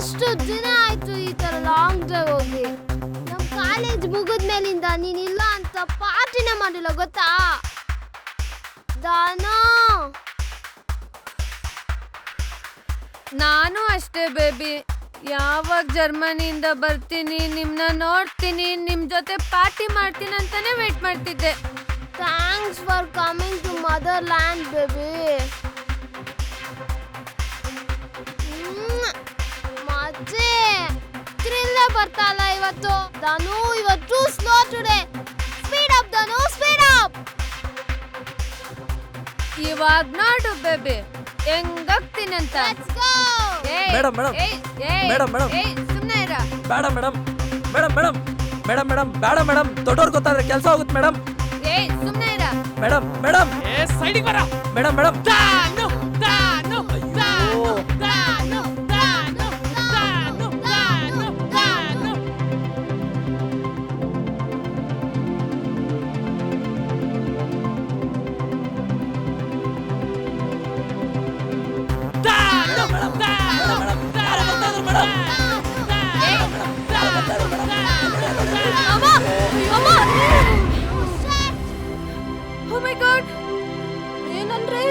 ಎಷ್ಟು ದಿನ ಆಯ್ತು ಈ ತರ ಲಾಂಗ್ ಡ್ರೈವ್ ಹೋಗಿ. ನಮ್ ಕಾಲೇಜ್ ಮುಗಿದ ಮೇಲಿಂದ ನೀನಿಲ್ಲ ಅಂತ ಪಾರ್ಟಿನೇ ಮಾಡಿಲ್ಲ ಗೊತ್ತಾ ದಾನು. ನಾನು ಅಷ್ಟೇ ಬೇಬಿ, ಯಾವಾಗ ಜರ್ಮನಿಯಿಂದ ಬರ್ತೀನಿ, ನಿಮ್ನ ನೋಡ್ತೀನಿ, ನಿಮ್ ಜೊತೆ ಪಾರ್ಟಿ ಮಾಡ್ತೀನಿ ಅಂತಾನೆ ವೇಟ್ ಮಾಡ್ತಿದ್ದೆ. Thanks for coming to motherland baby. ಮಜೆ ಥ್ರಿಲ್ಲೇ ಬರ್ತಾಲ್ಲ ಇವತ್ತು. ದಾನು ಇವತ್ತು slow today. Speed up Dhanu, speed up. ಇವಾಗ ನೋಡು ಬೇಬಿ ಹೆಂಗಾಗ್ತೀನಿ ಅಂತ. Let's go. Madam madam madam madam ಸುಮ್ಮನೆ ಇರ. ಬೇಡ madam madam madam madam madam ಬೇಡ ಮೇಡಮ್, ದೊಡ್ಡವ್ರು ಗೊತ್ತಾದ್ರೆ ಕೆಲಸ ಹೋಗುತ್ತೆ ಮೇಡಮ್. ಸುಮ್ಮನೆ ಇರ. ಮೇಡಮ್ ಮೇಡಮ್ ಸೈಡಿಗೆ ಬರ. Madam madam Dhanu Dhanu Dhanu Dhanu Dhanu Dhanu Dhanu Dhanu. Oh my God! ಏನಂದ್ರೆ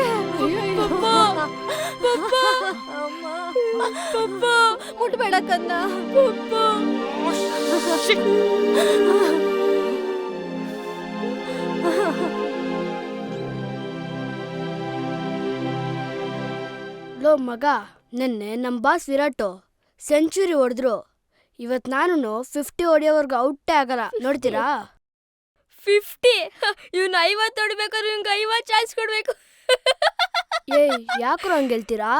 ಪಪ್ಪ ಮುಟ್ಬೇಡ ಕನ್ನ ಪಪ್ಪ. ಲೋ ಮಗ, ನೆನ್ನೆ ನಮ್ಮ ಬಾಸ್ ವಿರಾಟು ಸೆಂಚುರಿ ಹೊಡೆದ್ರು. ಇವತ್ತು ನಾನು 50 ಹೊಡೆಯೋವರೆಗೂ ಔಟೇ ಆಗಲ್ಲ. ನೋಡ್ತೀರಾ? 50? ಇವ್ನು 50 ಹೊಡಿಬೇಕಾದ್ರೆ ಇವ್ನಿಗೆ 50 ಚಾನ್ಸ್ ಕೊಡ್ಬೇಕು. ಯಾಕ್ರು ಹಂಗೆ ಹೇಳ್ತೀರಾ?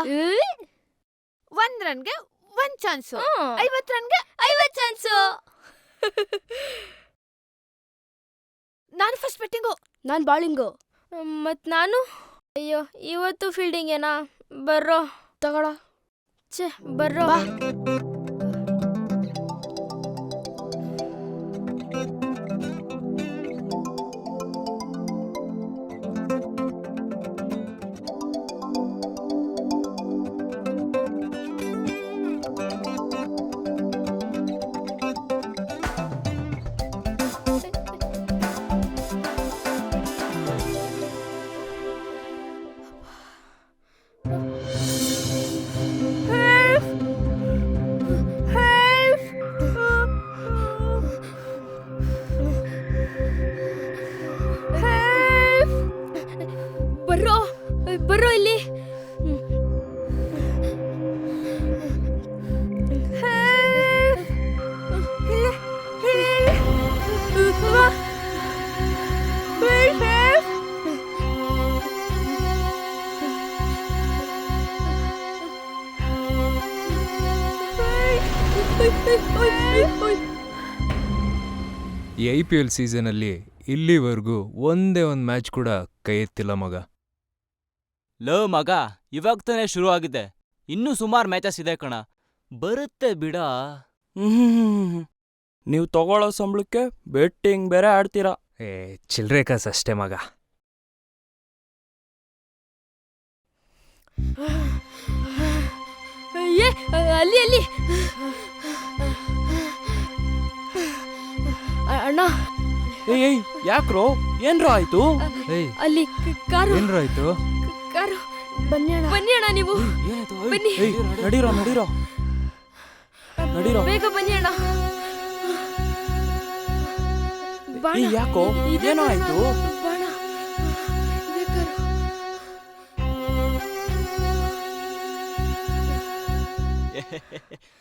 1 ರನ್ಗೆ 1 ಚಾನ್ಸು, 50 ರನ್ಗೆ 50 ಚಾನ್ಸು. ನಾನು ಫಸ್ಟ್ ಬ್ಯಾಟಿಂಗು, ನಾನು ಬಾಲಿಂಗು. ಮತ್ ನಾನು ಅಯ್ಯೋ ಇವತ್ತು ಫೀಲ್ಡಿಂಗ್ ಏನಾ? ಬರ್ರೋ ತಗೊಳ. ಛೇ ಬರ್ರೋ. ಬರ್ರೋ ಇಲ್ಲಿ. ಈ IPL ಸೀಸನಲ್ಲಿ ಇಲ್ಲಿವರೆಗೂ ಒಂದೇ ಒಂದು ಮ್ಯಾಚ್ ಕೂಡ ಕೈ ಎತ್ತಿಲ್ಲ ಮಗ. ಲೋ ಮಗ, ಇವಾಗ ತಾನೇ ಶುರು ಆಗಿದೆ, ಇನ್ನೂ ಸುಮಾರು ಮ್ಯಾಚಸ್ ಇದೆ ಕಣ, ಬರುತ್ತೆ ಬಿಡ. ನೀವು ತಗೊಳ್ಳೋ ಸಂಬಳಕ್ಕೆ ಬೆಟ್ಟಿಂಗ್ ಬೇರೆ ಆಡ್ತೀರಾ. ಚಿಲ್ರೆ ಕಾಸು ಅಷ್ಟೇ ಮಗ. ಅಲ್ಲಿ ಅಲ್ಲಿ ಅಣ್ಣ. ಏಯ್ ಯಾಕ್ರೋ, ಏನ್ರೋ ಆಯ್ತು? ಅಲ್ಲಿ ಕಾರು. ಏನ್ರ ಆಯ್ತು? ಕಾರು. ಬನ್ನಿ ಅಣ್ಣ ನೀವು. ಏನಾಯ್ತು? ಬನ್ನಿ. ನಡೀರೋ ನಡೀರೋ ನಡೀರೋ. ಬೇಗ ಬನ್ನಿ ಅಣ್ಣ. ಯಾಕೋ, ಏನೋ ಆಯ್ತು? ಬಾಣ. ಇದೇ ಕಾರು.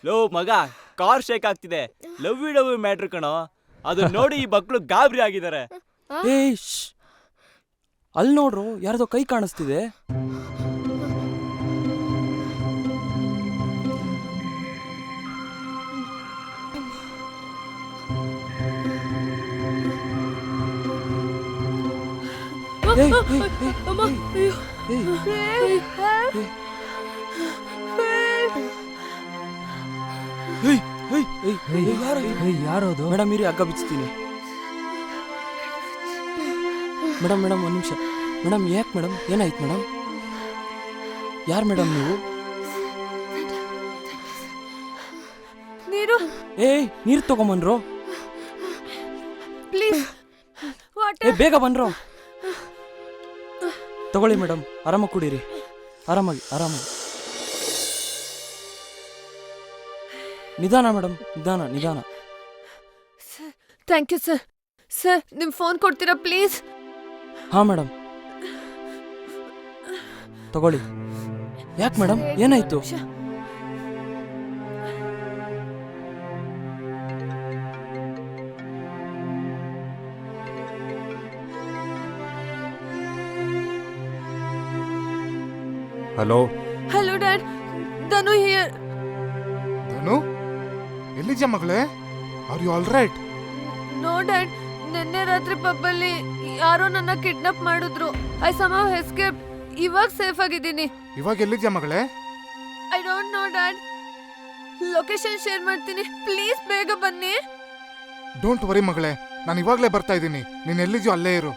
ಲೋ ಮಗ, ಕಾರ್ ಶೇಕ್ ಆಗ್ತಿದೆ. ಲವ್ ಮ್ಯಾಟ್ರ್ ಕಣೋ, ಅದು ನೋಡಿ ಈ ಮಕ್ಳು ಗಾಬರಿ ಆಗಿದ್ದಾರೆ. ಅಲ್ಲಿ ನೋಡ್ರು, ಯಾರ್ದೋ ಕೈ ಕಾಣಿಸ್ತಿದೆ. ಯಾರೋದು? ಮೇಡಮ್ ಇರಿ, ಹಗ್ಗ ಬಿಚ್ತೀನಿ. ಮೇಡಮ್ ಮೇಡಮ್ ಒಂದು ನಿಮಿಷ. ಮೇಡಮ್ ಯಾಕೆ ಮೇಡಮ್, ಏನಾಯ್ತು ಮೇಡಮ್? ಯಾರು ಮೇಡಮ್ ನೀವು? ನೀರು ಏಯ್ ನೀರು ತಗೊಂಬನ್ರೋ. ಪ್ಲೀಸ್ ಏ ವಾಟರ್. ಬೇಗ ಬನ್ರೋ. ತಗೊಳ್ಳಿ ಮೇಡಮ್, ಆರಾಮಾಗಿ ಕುಡೀರಿ. ಆರಾಮಾಗಿ ಆರಾಮಾಗಿ. ನಿಧಾನ ಮೇಡಮ್, ನಿಧಾನ ನಿಧಾನ. Thank you sir. ಸರ್ ನಿಮ್ಮ ಫೋನ್ ಕೊಡ್ತೀರಾ ಪ್ಲೀಸ್? ಹಾ ಮೇಡಮ್ ತಗೊಳ್ಳಿ. ಯಾಕೆ ಮೇಡಮ್, ಏನಾಯ್ತು? Hello hello dad, Dhanu here. Dhanu, ಎಲ್ಲಿದ್ಯಾ ಮಗಳೇ? Are you all right? No dad, ನಿನ್ನೆ ರಾತ್ರಿ ಪಬ್ಬಲ್ಲಿ ಯಾರೋ ನನ್ನ ಕಿಡ್ನಾಪ್ ಮಾಡಿದ್ರು. I somehow escape. ಇವಾಗ ಸೇಫ್ ಆಗಿದ್ದೀನಿ. ಇವಾಗ ಎಲ್ಲಿದ್ಯಾ ಮಗಳೇ? I don't know dad. Location share ಮಾಡ್ತೀನಿ, ಪ್ಲೀಸ್ ಬೇಗ ಬನ್ನಿ. ಡೋಂಟ್ ವರಿ ಮಗಳೇ, ನಾನು ಇವಾಗಲೇ ಬರ್ತಾ ಇದ್ದೀನಿ. ನೀನು ಎಲ್ಲಿದ್ಯೋ ಅಲ್ಲೇ ಇರು,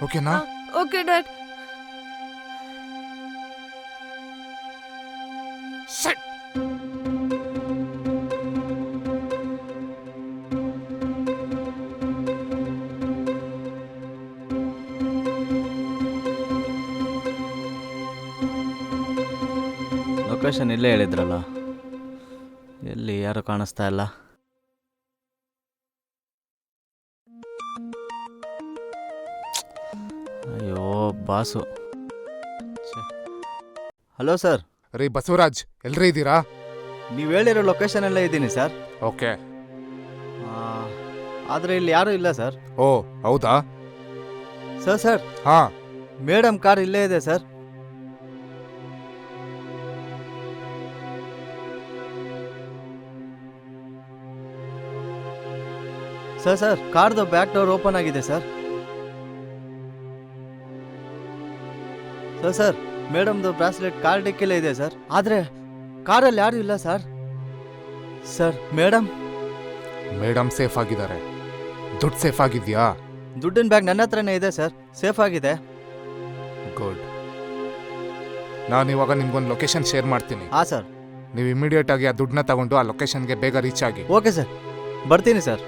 ಓಕೆನಾ? Okay dad. ಲೊಕೇಶನ್ ಇಲ್ಲೇ ಹೇಳಿದ್ರಲ್ಲ, ಎಲ್ಲಿ ಯಾರು ಕಾಣಿಸ್ತಾ ಇಲ್ಲ. ಅಯ್ಯೋ ಬಾಸು. ಹಲೋ ಸರ್, ರೀ ಬಸವರಾಜ್, ಎಲ್ರೇ ಇದ್ದೀರಾ? ನೀವು ಹೇಳಿರೋ ಲೊಕೇಶನ್ ಎಲ್ಲ ಇದ್ದೀನಿ ಸರ್. ಓಕೆ. ಆದರೆ ಇಲ್ಲಿ ಯಾರೂ ಇಲ್ಲ ಸರ್. ಓ ಹೌದಾ? ಸರ್ ಹಾ, ಮೇಡಮ್ ಕಾರ್ ಇಲ್ಲೇ ಇದೆ ಸರ್. ಸರ್ ಕಾರ್ದು ಬ್ಯಾಕ್ ಡೋರ್ ಓಪನ್ ಆಗಿದೆ ಸರ್. ಸರ್ ಮೇಡಮ್ದು ಬ್ರಾಸ್ಲೆಟ್ ಕಾರ್ ಡಿಕ್ಕಿಲೇ ಇದೆ ಸರ್. ಆದರೆ ಕಾರಲ್ಲಿ ಯಾರೂ ಇಲ್ಲ ಸರ್. ಸರ್ ಮೇಡಮ್ ಸೇಫ್ ಆಗಿದ್ದಾರೆ. ದುಡ್ಡು ಸೇಫ್ ಆಗಿದ್ಯಾ? ದುಡ್ಡಿನ ಬ್ಯಾಗ್ ನನ್ನ ಹತ್ರನೇ ಇದೆ ಸರ್, ಸೇಫ್ ಆಗಿದೆ. ಗುಡ್. ನಾನು ಇವಾಗ ನಿಮ್ಗೊಂದು ಲೊಕೇಶನ್ ಶೇರ್ ಮಾಡ್ತೀನಿ. ಹಾಂ ಸರ್. ನೀವು ಇಮಿಡಿಯೇಟ್ ಆಗಿ ಆ ದುಡ್ಡನ್ನ ತಗೊಂಡು ಆ ಲೊಕೇಶನ್ಗೆ ಬೇಗ ರೀಚ್ ಆಗಿ. ಓಕೆ ಸರ್, ಬರ್ತೀನಿ ಸರ್.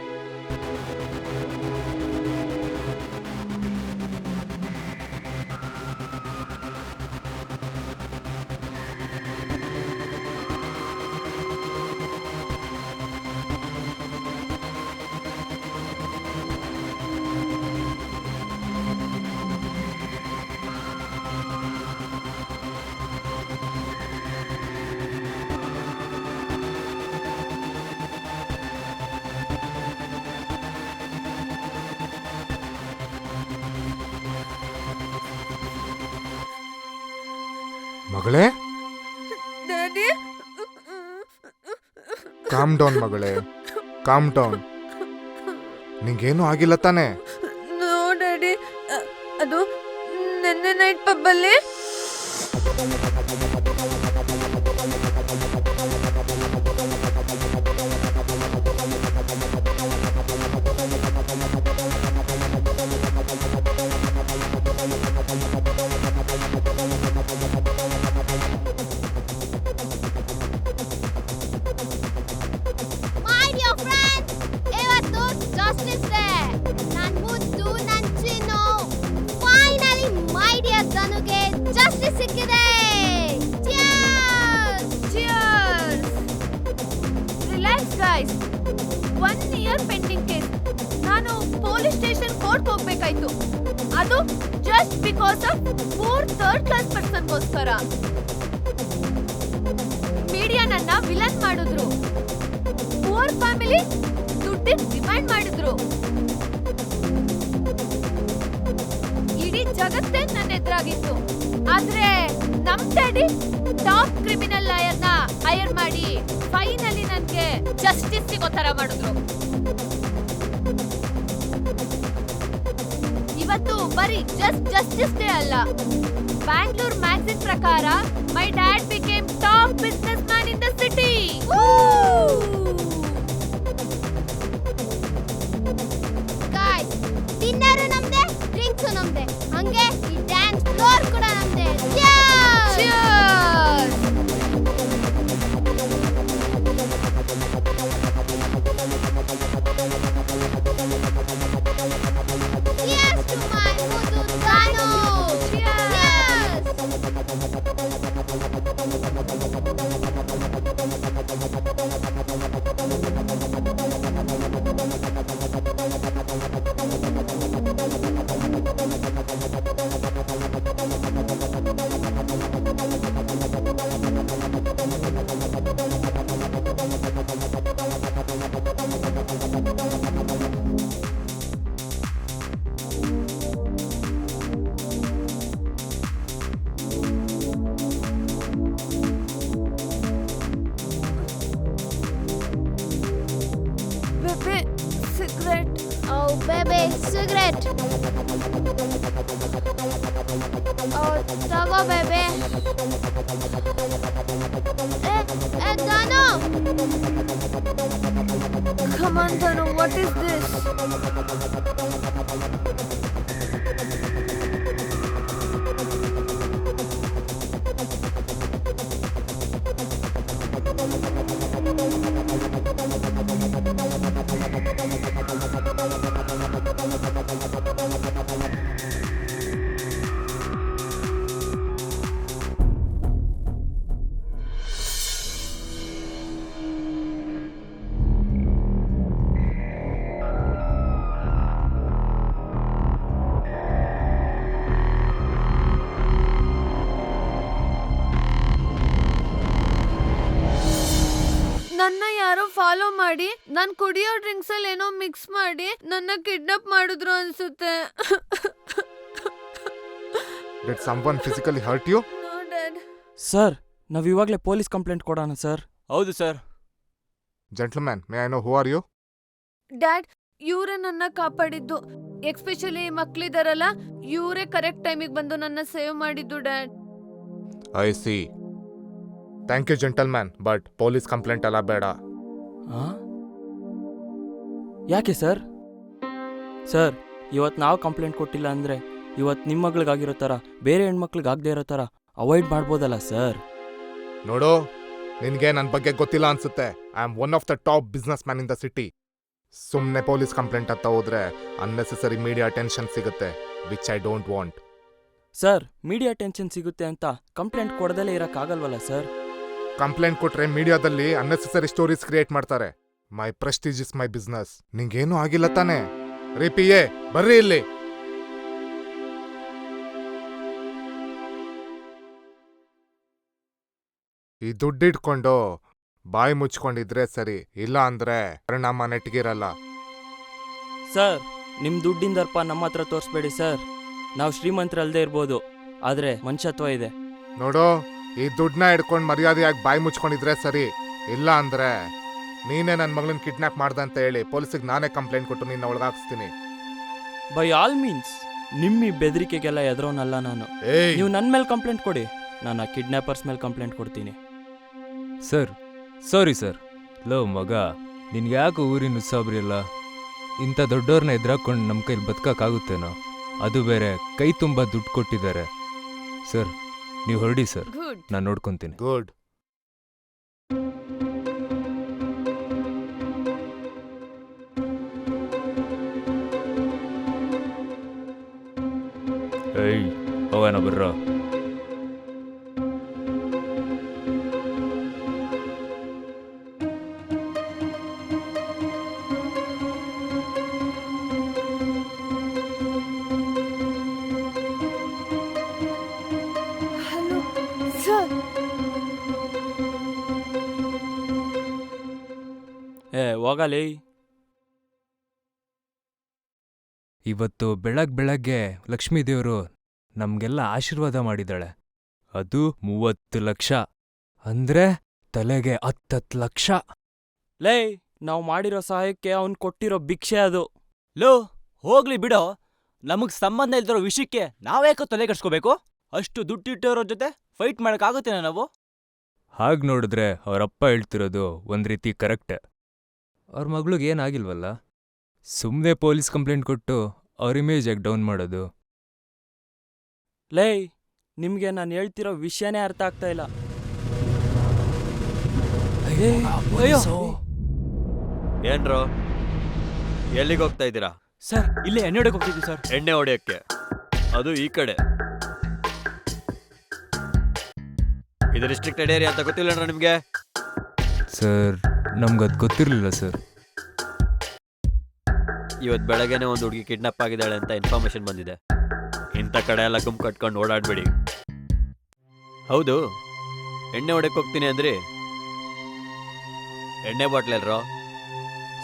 ಮಗಳೇ, ಡ್ಯಾಡಿ, ಕಾಮ್ ಡೌನ್ ಮಗಳೇ, ಕಾಮ್ ಡೌನ್. ನಿಂಗೇನು ಆಗಿಲ್ಲ ತಾನೇ? ನೋ ಡ್ಯಾಡಿ, ಅದು ನಿನ್ನೆ ನೈಟ್ ಪಬ್ಬಲ್ಲಿ ಹೋಗ್ಬೇಕಾಯ್ತು. ಅದು just because of poor third class ಪರ್ಸನ್ಗೋಸ್ಕರ. ಮೀಡಿಯಾ ನನ್ನ ವಿಲನ್ ಮಾಡಿದ್ರು. ಪೂರ್ ಫ್ಯಾಮಿಲಿ ದುಡ್ಡಿನ ಡಿಮ್ಯಾಂಡ್ ಮಾಡಿದ್ರು. ಇಡೀ ಜಗತ್ತೇ ನನ್ನ ಎದುರಾಗಿತ್ತು. ಆದ್ರೆ ನಮ್ ಡ್ಯಾಡಿ ಟಾಪ್ ಕ್ರಿಮಿನಲ್ ಲಾಯರ್ನ ಹೈರ್ ಮಾಡಿ ಫೈನಲಿ ನನ್ಗೆ ಜಸ್ಟಿಸ್ ಸಿಗೋ ತರ ಮಾಡಿದ್ರು. ಇವತ್ತು ಬರೀ ಜಸ್ಟಿಸ್ ಡೇ ಅಲ್ಲ, ಬ್ಯಾಂಗ್ಳೂರ್ ಮ್ಯಾಗಝಿನ್ ಪ್ರಕಾರ my dad became top businessman in the city. Guys, dinner ನಮ್ದೆ, ಡ್ರಿಂಕ್ಸ್ ನಮ್ದೆ, ಹಂಗೆ ಈ ಡ್ಯಾನ್ಸ್ ಫ್ಲೋರ್ ಕೂಡ ನಮ್ದೆ. Cheers! Babe cigarette. Oh, baby, cigarette. Oh, tago, baby. Danu. Come on, Danu, what is this? ನನ್ನ ಯಾರೋ follow ಮಾಡಿ ನಾನು ಕುಡಿಯೋ ಡ್ರಿಂಕ್ಸ್ ಅಲ್ಲಿ ಏನೋ ಮಿಕ್ಸ್ ಮಾಡಿ ನನ್ನ ಕಿಡ್ನಾಪ್ ಮಾಡಿದ್ರು ಅನ್ಸುತ್ತೆ. Did someone physically hurt you? No dad. Sir ನಾವ್ ಇವಾಗ್ಲೇ ಪೊಲೀಸ್ ಕಂಪ್ಲೇಂಟ್ ಕೊಡೋಣ ಸರ್. ಹೌದು sir. Gentleman, may I know who are you? Dad, ಇವರೇ ನನ್ನ ಕಾಪಾಡಿದ್ದು. ಎಸ್ಪೆಷಲಿ ಮಕ್ಳಿದಾರಲ್ಲ, ಇವರೇ ಕರೆಕ್ಟ್ ಟೈಮಿಗೆ ಬಂದು ನನ್ನ ಸೇವ್ ಮಾಡಿದ್ದು dad. I see. Thank you, gentleman, but police complaint alla beda. ಯಾಕೆ ಸರ್? ಸರ್ ಇವತ್ತು ನಾವು ಕಂಪ್ಲೇಂಟ್ ಕೊಟ್ಟಿಲ್ಲ ಅಂದ್ರೆ ಇವತ್ತು ನಿಮ್ಮ ಮಗಳಿಗಾಗಿರೋ ಥರ ಬೇರೆ ಹೆಣ್ಮಕ್ಳಿಗಾಗದೇ ಇರೋ ಥರ ಅವಾಯ್ಡ್ ಮಾಡ್ಬೋದಲ್ಲ ಸರ್. ನೋಡು, ನಿನ್ಗೆ ನನ್ನ ಬಗ್ಗೆ ಗೊತ್ತಿಲ್ಲ ಅನ್ಸುತ್ತೆ. I am one of the top businessman in the city. ಸುಮ್ಮನೆ ಪೊಲೀಸ್ ಕಂಪ್ಲೇಂಟ್ ಅಂತ ಹೋದ್ರೆ ಅನ್ನೆಸೆಸರಿ ಮೀಡಿಯಾ ಅಟೆನ್ಷನ್ ಸಿಗುತ್ತೆ, which I don't want. Sir media tension ಸಿಗುತ್ತೆ ಅಂತ ಕಂಪ್ಲೇಂಟ್ ಕೊಡದಲ್ಲೇ ಇರೋಕ್ಕಾಗಲ್ವಲ್ಲ ಸರ್? ಕಂಪ್ಲೇಂಟ್ ಕೊಟ್ರೆ ಮೀಡಿಯಾದಲ್ಲಿ ಅನ್ನೆಸೆಸರಿ ಸ್ಟೋರೀಸ್ ಕ್ರಿಯೇಟ್ ಮಾಡ್ತಾರೆ. ಮೈ ಪ್ರೆಸ್ಟೀಜ್ ಇಸ್ ಮೈ ಬಿಸ್ನೆಸ್. ನಿಂಗೇನು ಆಗಿಲ್ಲ ತಾನೆ? ರೀ PA, ಬರ್ರಿ ಇಲ್ಲಿ. ಈ ದುಡ್ಡಿಟ್ಕೊಂಡು ಬಾಯಿ ಮುಚ್ಕೊಂಡಿದ್ರೆ ಸರಿ, ಇಲ್ಲ ಅಂದ್ರೆ ಪರಿಣಾಮ ನೆಟ್ಗಿರಲ್ಲ. ಸರ್ ನಿಮ್ಮ ದುಡ್ಡಿಂದರ್ಪ ನಮ್ಮ ಹತ್ರ ತೋರಿಸ್ಬೇಡಿ ಸರ್. ನಾವು ಶ್ರೀಮಂತರಲ್ಲದೆ ಇರ್ಬೋದು, ಆದರೆ ಮನುಷ್ಯತ್ವ ಇದೆ. ನೋಡು, ಈ ದುಡ್ಡನ್ನ ಹಿಡ್ಕೊಂಡು ಮರ್ಯಾದೆಯಾಗಿ ಬಾಯಿ ಮುಚ್ಕೊಂಡಿದ್ರೆ ಸರಿ, ಇಲ್ಲ ಅಂದ್ರೆ ನೀನೇ ನನ್ನ ಮಗಳನ್ನ ಕಿಡ್ನಾಪ್ ಮಾಡ್ದೆ ಅಂತ ಹೇಳಿ ಪೊಲೀಸಿಗೆ ನಾನೇ ಕಂಪ್ಲೇಂಟ್ ಕೊಟ್ಟು ನಿನ್ನ ಒಳಗಾಕ್ಸ್ತೀನಿ. ಬೈ ಆಲ್ ಮೀನ್ಸ್ ನಿಮ್ಮ ಬೆದರಿಕೆಗೆಲ್ಲ ಎದುರೋನಲ್ಲ ನಾನು. ಏಯ್, ನೀವು ನನ್ನ ಮೇಲೆ ಕಂಪ್ಲೇಂಟ್ ಕೊಡಿ, ನಾನು ಆ ಕಿಡ್ನಾಪರ್ಸ್ ಮೇಲೆ ಕಂಪ್ಲೇಂಟ್ ಕೊಡ್ತೀನಿ. Sir, sorry sir. ಲೋ ಮಗ, ನಿನ್ಗೆ ಯಾಕೆ ಊರಿನ ಉತ್ಸಾಬ್ರಿ ಅಲ್ಲ? ಇಂಥ ದೊಡ್ಡವ್ರನ್ನ ಎದುರಾಕೊಂಡು ನಮ್ಮ ಕೈಲಿ ಬದುಕಕ್ಕಾಗುತ್ತೇನೋ? ಅದು ಬೇರೆ ಕೈ ತುಂಬ ದುಡ್ಡು ಕೊಟ್ಟಿದ್ದಾರೆ. ಸರ್, ನೀವು ಹೊರಡಿ ಸರ್, ಗುಡ್. ನಾನು ನೋಡ್ಕೊತೀನಿ. ಗುಡ್. ಏಯ್, ಹೋಗೋಣ ಬರ್ರೋ. Hello sir. ಹೋಗಲಿ. ಇವತ್ತು ಬೆಳಗ್ಗೆ ಲಕ್ಷ್ಮೀ ದೇವರು ನಮ್ಗೆಲ್ಲ ಆಶೀರ್ವಾದ ಮಾಡಿದಾಳೆ. ಅದು 30 ಲಕ್ಷ. ಅಂದ್ರೆ ತಲೆಗೆ 10 ಲಕ್ಷ. ಲೇ, ನಾವು ಮಾಡಿರೋ ಸಹಾಯಕ್ಕೆ ಅವ್ನು ಕೊಟ್ಟಿರೋ ಭಿಕ್ಷೆ ಅದು. ಲೋ ಹೋಗ್ಲಿ ಬಿಡೋ, ನಮಗ್ ಸಂಬಂಧ ಇಲ್ದಿರೋ ವಿಷಯಕ್ಕೆ ನಾವ್ಯಾಕೋ ತಲೆ ಕಟ್ಸ್ಕೋಬೇಕು? ಅಷ್ಟು ದುಡ್ಡಿಟ್ಟೋರ ಜೊತೆ ಫೈಟ್ ಮಾಡಕ್ಕಾಗುತ್ತೇನ ನಾವು? ಹಾಗ್ ನೋಡಿದ್ರೆ ಅವರಪ್ಪ ಹೇಳ್ತಿರೋದು ಒಂದ್ ರೀತಿ ಕರೆಕ್ಟೆ. ಅವ್ರ ಮಗ್ಳಿಗೆ ಏನಾಗಿಲ್ವಲ್ಲ, ಸುಮ್ಮನೆ ಪೊಲೀಸ್ ಕಂಪ್ಲೇಂಟ್ ಕೊಟ್ಟು ಅವ್ರ ಇಮೇಜ್ ಯಾಕೆ ಡೌನ್ ಮಾಡೋದು? ಲೇ, ನಿಮ್ಗೆ ನಾನು ಹೇಳ್ತಿರೋ ವಿಷಯನೇ ಅರ್ಥ ಆಗ್ತಾ ಇಲ್ಲ. ಅಯ್ಯೋ ಏನ್ರೋ, ಎಲ್ಲಿಗೆ ಹೋಗ್ತಾ ಇದ್ದೀರಾ? ಸರ್, ಇಲ್ಲೇ ಎಣ್ಣೆ ಹೊಡೆಯಕ್ಕೆ ಹೋಗ್ತಿದ್ವಿ ಸರ್. ಎಣ್ಣೆ ಹೊಡೆಯಕ್ಕೆ? ಅದು ಈ ಕಡೆ. ಇದು ರಿಸ್ಟ್ರಿಕ್ಟೆಡ್ ಏರಿಯಾ ಅಂತ ಗೊತ್ತಿಲ್ಲ ನಿಮ್ಗೆ? ಸರ್ ನಮ್ಗದು ಗೊತ್ತಿರಲಿಲ್ಲ ಸರ್. ಇವತ್ತು ಬೆಳಗ್ಗೆನೆ ಒಂದು ಹುಡುಗಿ ಕಿಡ್ನಾಪ್ ಆಗಿದ್ದಾಳೆ ಅಂತ ಇನ್ಫಾರ್ಮೇಶನ್ ಬಂದಿದೆ. ಇಂಥ ಕಡೆ ಎಲ್ಲ ಗುಂಪು ಕಟ್ಕೊಂಡು ಓಡಾಡ್ಬೇಡಿ. ಹೌದು, ಎಣ್ಣೆ ಹೊಡೆಕ್ ಹೋಗ್ತೀನಿ ಅಂದ್ರಿ, ಎಣ್ಣೆ ಬಾಟ್ಲ್ ಎಲ್ರೋ?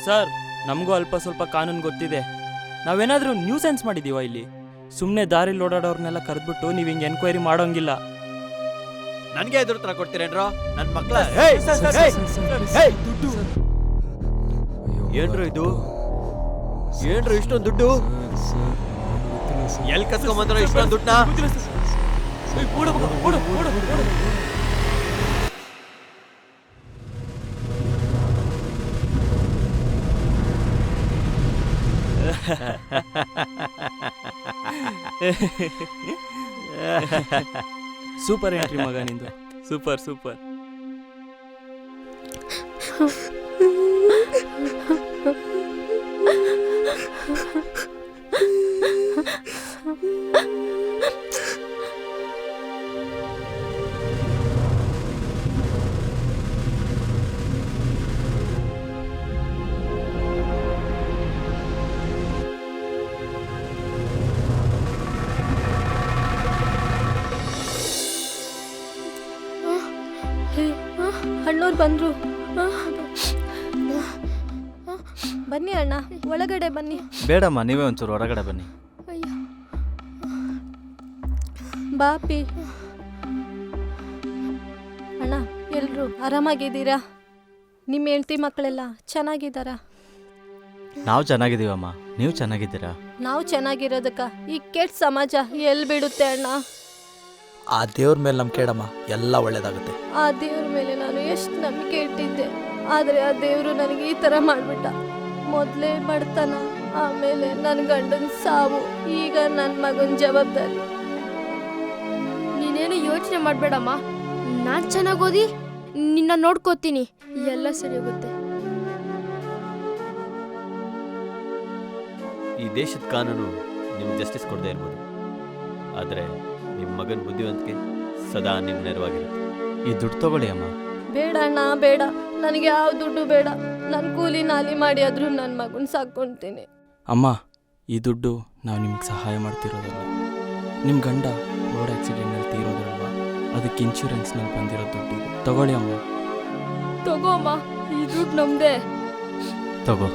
ಸರ್ ನಮಗೂ ಅಲ್ಪ ಸ್ವಲ್ಪ ಕಾನೂನು ಗೊತ್ತಿದೆ. ನಾವೇನಾದರೂ ನ್ಯೂಸೆನ್ಸ್ ಮಾಡಿದೀವ ಇಲ್ಲಿ? ಸುಮ್ಮನೆ ದಾರಿಲಿ ಓಡಾಡೋರ್ನೆಲ್ಲ ಕರೆದ್ಬಿಟ್ಟು ನೀವು ಹಿಂಗೆ ಎನ್ಕ್ವೈರಿ ಮಾಡೋಂಗಿಲ್ಲ. ನನ್ಗೆ ಎದುರು ತರ ಕೊಡ್ತೀರೇನ್ರೋ? ನನ್ನ ಮಕ್ಳ ಏನ್ರು ಇದು? ಏನ್ರು ಇಷ್ಟೊಂದು ದುಡ್ಡು? ಎಲ್ಲಿ ಕಸ್ಕೊಂಬಂದ್ರೋ ಇಷ್ಟೊಂದು ದುಡ್ಡನ್ನ? ಸೂಪರ್ ಎಂಟ್ರಿ ಮಗ ನಿಂದು, ಸೂಪರ್ ಸೂಪರ್. ಅಣ್ಣವ್ರು ಬಂದ್ರು. ಬನ್ನಿ ಅಣ್ಣ, ಒಳಗಡೆ ಬನ್ನಿ. ಬೇಡಮ್ಮ, ನೀವೇ ಒಂಚೂರು ಹೊರಗಡೆ ಬನ್ನಿ. ಬಾಪಿ. ಅಣ್ಣ, ಎಲ್ರು ಆರಾಮಾಗಿದ್ದೀರಾ? ನಿಮ್ಮ ಹೆಂಡತಿ ಮಕ್ಕಳೆಲ್ಲ ಚೆನ್ನಾಗಿದ್ದಾರಾ? ನಾವು ಚೆನ್ನಾಗಿದ್ದೀವಮ್ಮ, ನೀವು ಚೆನ್ನಾಗಿದ್ದೀರಾ? ನಾವು ಚೆನ್ನಾಗಿರೋದಕ್ಕ ಈ ಕೆಟ್ಟ ಸಮಾಜ ಎಲ್ಲಿ ಬಿಡುತ್ತೆ ಅಣ್ಣ? ಆ ದೇವ್ರ ಮೇಲೆ ನಂಬಿಕೆ ಇಡಮ್ಮ, ಎಲ್ಲ ಒಳ್ಳೇದಾಗುತ್ತೆ. ಆ ದೇವ್ರ ಮೇಲೆ ನಾನು ಎಷ್ಟು ನಂಬಿಕೆ ಇಟ್ಟಿದ್ದೆ, ಆದರೆ ಆ ದೇವರು ನನಗೆ ಈ ಥರ ಮಾಡಿಬಿಟ್ಟ. ಮೊದಲೇ ಬಡತನ, ಆಮೇಲೆ ನನ್ನ ಗಂಡನ ಸಾವು, ಈಗ ನನ್ನ ಮಗನ ಜವಾಬ್ದಾರಿ. ನೀನೇನು ಯೋಚನೆ ಮಾಡಬೇಡಮ್ಮ, ನಾನು ಚೆನ್ನಾಗಿ ಓದಿ ನಿನ್ನ ನೋಡ್ಕೋತೀನಿ, ಎಲ್ಲ ಸರಿ ಹೋಗುತ್ತೆ. ಈ ದೇಶದ ಕಾನೂನು ನಿಮ್ಗೆ ಜಸ್ಟಿಸ್ ಕೊಡದೇ ಇರ್ಬೋದು, ಆದರೆ ನಿಮ್ಮ ಮಗನ ಬುದ್ಧಿವಂತಿಕೆ ಸದಾ ನಿಮ್ಮ ನೆರವಾಗಿರುತ್ತೆ. ಈ ದುಡ್ಡು ತಗೊಳ್ಳಿ ಅಮ್ಮ. ಬೇಡ ಅಣ್ಣ, ಬೇಡ, ನನಗೆ ಯಾವ ದುಡ್ಡು ಬೇಡ. ನಾನು ಕೂಲಿ ನಾಲಿ ಮಾಡಿ ಆದರೂ ನನ್ನ ಮಗನ ಸಾಕ್ಕೊಳ್ತೀನಿ. ಅಮ್ಮ, ಈ ದುಡ್ಡು ನಾವು ನಿಮ್ಗೆ ಸಹಾಯ ಮಾಡ್ತಿರೋದಲ್ಲ, ನಿಮ್ಮ ಗಂಡ ರೋಡ್ ಆಕ್ಸಿಡೆಂಟ್ನಲ್ಲಿ ತೀರೋದ್ರಲ್ವ, ಅದಕ್ಕೆ ಇನ್ಶೂರೆನ್ಸ್ನಲ್ಲಿ ಬಂದಿರೋ ದುಡ್ಡು ಇದು. ತಗೊಳ್ಳಿ ಅಮ್ಮ. ತಗೋ ಅಮ್ಮ, ಈ ದುಡ್ಡು ನಮ್ದೆ. ತಗೋ.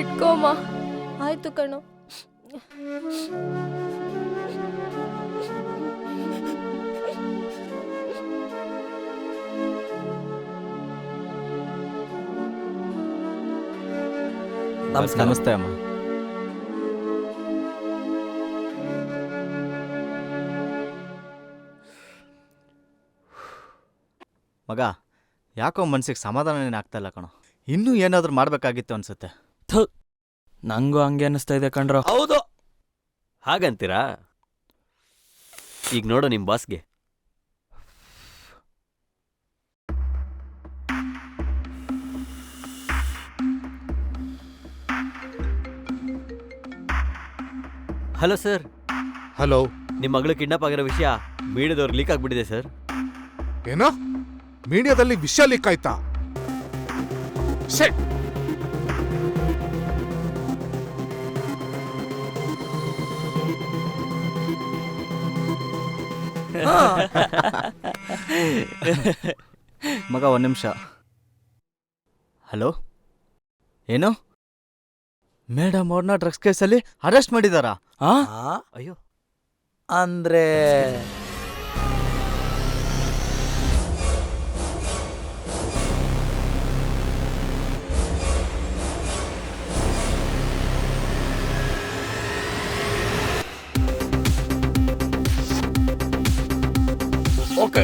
ಇಟ್ಕೋಮ್ಮ. ಆಯ್ತು ಕಣೋ. ನಮಸ್ತೆ ಅಮ್ಮ. ಮಗ, ಯಾಕೋ ಮನ್ಸಿಗೆ ಸಮಾಧಾನನೇ ಆಗ್ತಾ ಇಲ್ಲ ಕಣೋ. ಇನ್ನೂ ಏನಾದರೂ ಮಾಡಬೇಕಾಗಿತ್ತು ಅನ್ಸುತ್ತೆ. ನಂಗೂ ಹಂಗೆ ಅನ್ನಿಸ್ತಾ ಇದೆ ಕಣ್ರೋ. ಹೌದು, ಹಾಗಂತೀರಾ? ಈಗ ನೋಡು ನಿಮ್ಮ ಬಾಸ್ಗೆ. Hello sir. ಹಲೋ. ನಿಮ್ಮ ಮಗಳು ಕಿಡ್ನಾಪ್ ಆಗಿರೋ ವಿಷಯ ಮೀಡಿಯಾದವ್ರಿಗೆ ಲೀಕ್ ಆಗ್ಬಿಟ್ಟಿದೆ ಸರ್. ಏನೋ ಮೀಡಿಯಾದಲ್ಲಿ ವಿಷಯ ಲೀಕ್ ಆಯ್ತಾ? ಮಗ, ಒಂದು ನಿಮಿಷ. ಹಲೋ, ಏನು? ಮೇಡಮ್ ಅವ್ರನ್ನ ಡ್ರಗ್ಸ್ ಕೇಸಲ್ಲಿ ಅರೆಸ್ಟ್ ಮಾಡಿದಾರಾ? ಅಯ್ಯೋ, ಅಂದ್ರೆ ಓಕೆ.